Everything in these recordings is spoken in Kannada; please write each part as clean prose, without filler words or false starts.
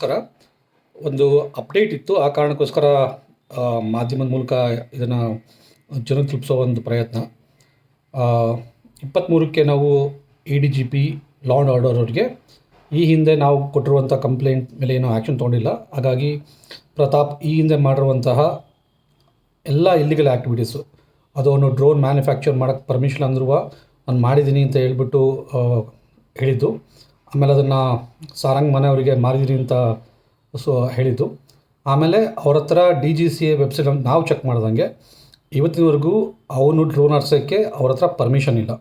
ನಮಸ್ಕಾರ. ಒಂದು ಅಪ್ಡೇಟ್ ಇತ್ತು. ಆ ಕಾರಣಕ್ಕೋಸ್ಕರ ಮಾಧ್ಯಮದ ಮೂಲಕ ಇದನ್ನು ಜನಕ್ಕೆ ತಲುಪಿಸೋ ಒಂದು ಪ್ರಯತ್ನ. 23ಕ್ಕೆ ನಾವು ADGP ಲಾ ಆ್ಯಂಡ್ ಆರ್ಡರ್ ಅವರಿಗೆ ಈ ಹಿಂದೆ ನಾವು ಕೊಟ್ಟಿರುವಂಥ ಕಂಪ್ಲೇಂಟ್ ಮೇಲೆ ಏನೂ ಆ್ಯಕ್ಷನ್ ತೊಗೊಂಡಿಲ್ಲ. ಹಾಗಾಗಿ ಪ್ರತಾಪ್ ಈ ಹಿಂದೆ ಮಾಡಿರುವಂತಹ ಎಲ್ಲ ಇಲ್ಲಿಗಲ್ ಆ್ಯಕ್ಟಿವಿಟೀಸು, ಅದು ಅವನು ಡ್ರೋನ್ ಮ್ಯಾನುಫ್ಯಾಕ್ಚರ್ ಮಾಡೋಕ್ಕೆ ಪರ್ಮಿಷನ್ ಅಂದರೂ ನಾನು ಮಾಡಿದ್ದೀನಿ ಅಂತ ಹೇಳ್ಬಿಟ್ಟು ಹೇಳಿದ್ದು. ಆಮೇಲೆ ಅದನ್ನು ಸಾರಂಗ್ ಮನೆಯವರಿಗೆ ಮಾರಿದ್ದೀನಿ ಅಂತ ಹೇಳಿದ್ದು. ಆಮೇಲೆ ಅವ್ರ ಹತ್ರ DGCA ವೆಬ್ಸೈಟ್ ನಾವು ಚೆಕ್ ಮಾಡ್ದಂಗೆ ಇವತ್ತಿನವರೆಗೂ ಅವನು ಡ್ರೋನ್ ಆರಿಸೋಕ್ಕೆ ಅವ್ರ ಹತ್ರ ಪರ್ಮಿಷನ್ ಇಲ್ಲ.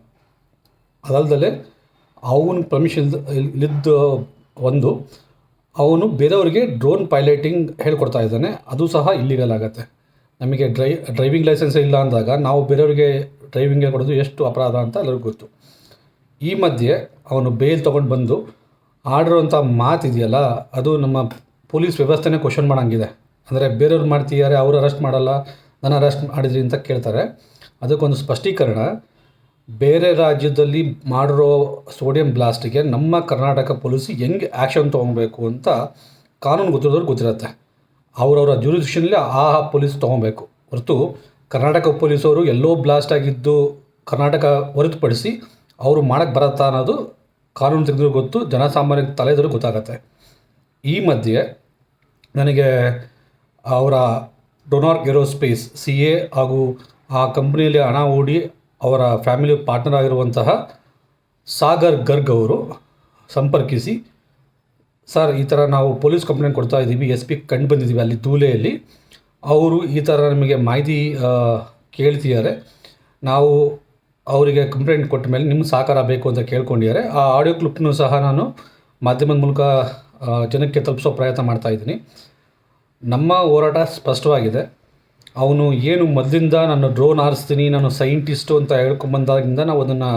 ಅದಲ್ಲದೆ ಅವನಿಗೆ ಪರ್ಮಿಷನ್ ಇಲ್ಲಿದ್ದ ಒಂದು ಅವನು ಬೇರೆಯವರಿಗೆ ಡ್ರೋನ್ ಪೈಲಟಿಂಗ್ ಹೇಳ್ಕೊಡ್ತಾ ಇದ್ದಾನೆ. ಅದು ಸಹ ಇಲ್ಲಿಗಲ್ ಆಗುತ್ತೆ. ನಮಗೆ ಡ್ರೈವಿಂಗ್ ಲೈಸೆನ್ಸ್ ಇಲ್ಲ ಅಂದಾಗ ನಾವು ಬೇರೆಯವರಿಗೆ ಡ್ರೈವಿಂಗ್ ಹೇಳ್ಕೊಡೋದು ಎಷ್ಟು ಅಪರಾಧ ಅಂತ ಎಲ್ಲರಿಗೂ ಗೊತ್ತು. ಈ ಮಧ್ಯೆ ಅವನು ಬೇಲ್ ತೊಗೊಂಡು ಬಂದು ಆಡಿರೋಂಥ ಮಾತಿದೆಯಲ್ಲ, ಅದು ನಮ್ಮ ಪೊಲೀಸ್ ವ್ಯವಸ್ಥೆನೇ ಕ್ವಶನ್ ಮಾಡೋಂಗಿದೆ. ಅಂದರೆ ಬೇರೆಯವ್ರು ಮಾಡ್ತಿದ್ದಾರೆ, ಅವ್ರು ಅರೆಸ್ಟ್ ಮಾಡಲ್ಲ, ನಾನು ಅರೆಸ್ಟ್ ಮಾಡಿದ್ರಿ ಅಂತ ಕೇಳ್ತಾರೆ. ಅದಕ್ಕೊಂದು ಸ್ಪಷ್ಟೀಕರಣ, ಬೇರೆ ರಾಜ್ಯದಲ್ಲಿ ಮಾಡಿರೋ ಸೋಡಿಯಂ ಬ್ಲಾಸ್ಟಿಗೆ ನಮ್ಮ ಕರ್ನಾಟಕ ಪೊಲೀಸ್ ಹೆಂಗೆ ಆ್ಯಕ್ಷನ್ ತೊಗೊಬೇಕು ಅಂತ ಕಾನೂನು ಗೊತ್ತಿರೋರು ಗೊತ್ತಿರುತ್ತೆ. ಅವರವರ ಜ್ಯೂರಿಡಿಕ್ಷನಲ್ಲಿ ಆ ಪೊಲೀಸ್ ತೊಗೊಬೇಕು ಹೊರತು ಕರ್ನಾಟಕ ಪೊಲೀಸವರು ಎಲ್ಲೋ ಬ್ಲಾಸ್ಟ್ ಆಗಿದ್ದು ಕರ್ನಾಟಕ ಹೊರತುಪಡಿಸಿ ಅವರು ಮಾಡೋಕ್ಕೆ ಬರತ್ತಾ ಅನ್ನೋದು ಕಾನೂನು ತೆಗೆದ್ರು ಗೊತ್ತು, ಜನಸಾಮಾನ್ಯ ತಲೆದರೂ ಗೊತ್ತಾಗತ್ತೆ. ಈ ಮಧ್ಯೆ ನನಗೆ ಅವರ ಡೊನಾರ್ಕ್ ಏರೋಸ್ಪೇಸ್ CA ಹಾಗೂ ಆ ಕಂಪ್ನಿಯಲ್ಲಿ ಹಣ ಹೂಡಿ ಅವರ ಫ್ಯಾಮಿಲಿ ಪಾರ್ಟ್ನರ್ ಆಗಿರುವಂತಹ ಸಾಗರ್ ಗರ್ಗ್ ಅವರು ಸಂಪರ್ಕಿಸಿ, ಸರ್ ಈ ಥರ ನಾವು ಪೊಲೀಸ್ ಕಂಪ್ಲೇಂಟ್ ಕೊಡ್ತಾ ಇದ್ದೀವಿ, SP ಕಂಡು ಬಂದಿದ್ದೀವಿ ಅಲ್ಲಿ ಧೂಲೆಯಲ್ಲಿ, ಅವರು ಈ ಥರ ನಮಗೆ ಮಾಹಿತಿ ಕೇಳ್ತಿದ್ದಾರೆ, ನಾವು ಅವರಿಗೆ ಕಂಪ್ಲೇಂಟ್ ಕೊಟ್ಟ ಮೇಲೆ ನಿಮ್ಮ ಸಹಕಾರ ಬೇಕು ಅಂತ ಕೇಳ್ಕೊಂಡಿದ್ದಾರೆ. ಆ ಆಡಿಯೋ ಕ್ಲಿಪ್ನೂ ಸಹ ನಾನು ಮಾಧ್ಯಮದ ಮೂಲಕ ಜನಕ್ಕೆ ತಲುಪಿಸೋ ಪ್ರಯತ್ನ ಮಾಡ್ತಾಯಿದ್ದೀನಿ. ನಮ್ಮ ಹೋರಾಟ ಸ್ಪಷ್ಟವಾಗಿದೆ. ಅವನು ಏನು ಮೊದಲಿಂದ ನಾನು ಡ್ರೋನ್ ಆರಿಸ್ತೀನಿ, ನಾನು ಸೈಂಟಿಸ್ಟು ಅಂತ ಹೇಳ್ಕೊಂಬಂದಾಗಿಂದ ನಾವು ಅದನ್ನು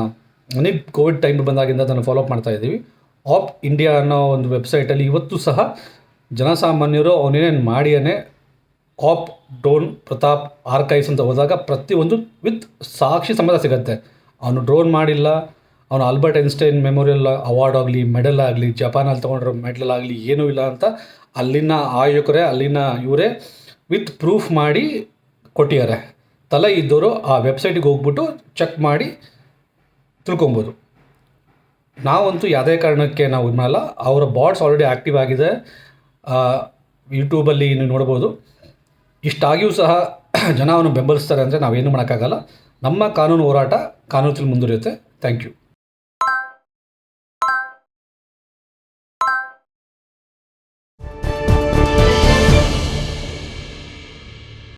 ನನಗೆ ಕೋವಿಡ್ ಟೈಮ್ ಬಂದಾಗಿಂದ ಅದನ್ನು ಫಾಲೋಅಪ್ ಮಾಡ್ತಾಯಿದ್ದೀವಿ. ಆಪ್ ಇಂಡಿಯಾ ಅನ್ನೋ ಒಂದು ವೆಬ್ಸೈಟಲ್ಲಿ ಇವತ್ತು ಸಹ ಜನಸಾಮಾನ್ಯರು ಅವನೇನೇನು ಮಾಡಿಯಾನೆ ಆಪ್ ಡ್ರೋನ್ ಪ್ರತಾಪ್ ಆರ್ಕೈವ್ಸ್ ಅಂತ ಹೋದಾಗ ಪ್ರತಿಯೊಂದು ವಿತ್ ಸಾಕ್ಷಿ ಸಮೇತ ಸಿಗುತ್ತೆ. ಅವನು ಡ್ರೋನ್ ಮಾಡಿಲ್ಲ, ಅವನು ಆಲ್ಬರ್ಟ್ ಐನ್ಸ್ಟೈನ್ ಮೆಮೋರಿಯಲ್ ಅವಾರ್ಡ್ ಆಗಲಿ, ಮೆಡಲ್ ಆಗಲಿ, ಜಪಾನಲ್ಲಿ ತೊಗೊಂಡಿರೋ ಮೆಡಲ್ ಆಗಲಿ ಏನೂ ಇಲ್ಲ ಅಂತ ಅಲ್ಲಿನ ಆಯೋಜಕರೇ, ಅಲ್ಲಿನ ಇವರೇ ವಿತ್ ಪ್ರೂಫ್ ಮಾಡಿ ಕೊಟ್ಟಿದ್ದಾರೆ. ತಲೆ ಇದ್ದವರು ಆ ವೆಬ್ಸೈಟಿಗೆ ಹೋಗ್ಬಿಟ್ಟು ಚೆಕ್ ಮಾಡಿ ತಿಳ್ಕೊಬೋದು. ನಾವಂತೂ ಯಾವುದೇ ಕಾರಣಕ್ಕೆ ನಾವು ಇದು ಮಾಡಲ್ಲ. ಅವರ ಬಾಟ್ಸ್ ಆಲ್ರೆಡಿ ಆ್ಯಕ್ಟಿವ್ ಆಗಿದೆ, ಯೂಟ್ಯೂಬಲ್ಲಿ ನೀವು ನೋಡ್ಬೋದು. ಇಷ್ಟಾಗಿಯೂ ಸಹ ಜನ ಅವನು ಬೆಂಬಲಿಸ್ತಾರೆ ಅಂದರೆ ನಾವೇನು ಮಾಡೋಕ್ಕಾಗಲ್ಲ. ನಮ್ಮ ಕಾನೂನು ಹೋರಾಟ ಕಾನೂನಲ್ಲಿ ಮುಂದುವರಿಯುತ್ತೆ. Thank you.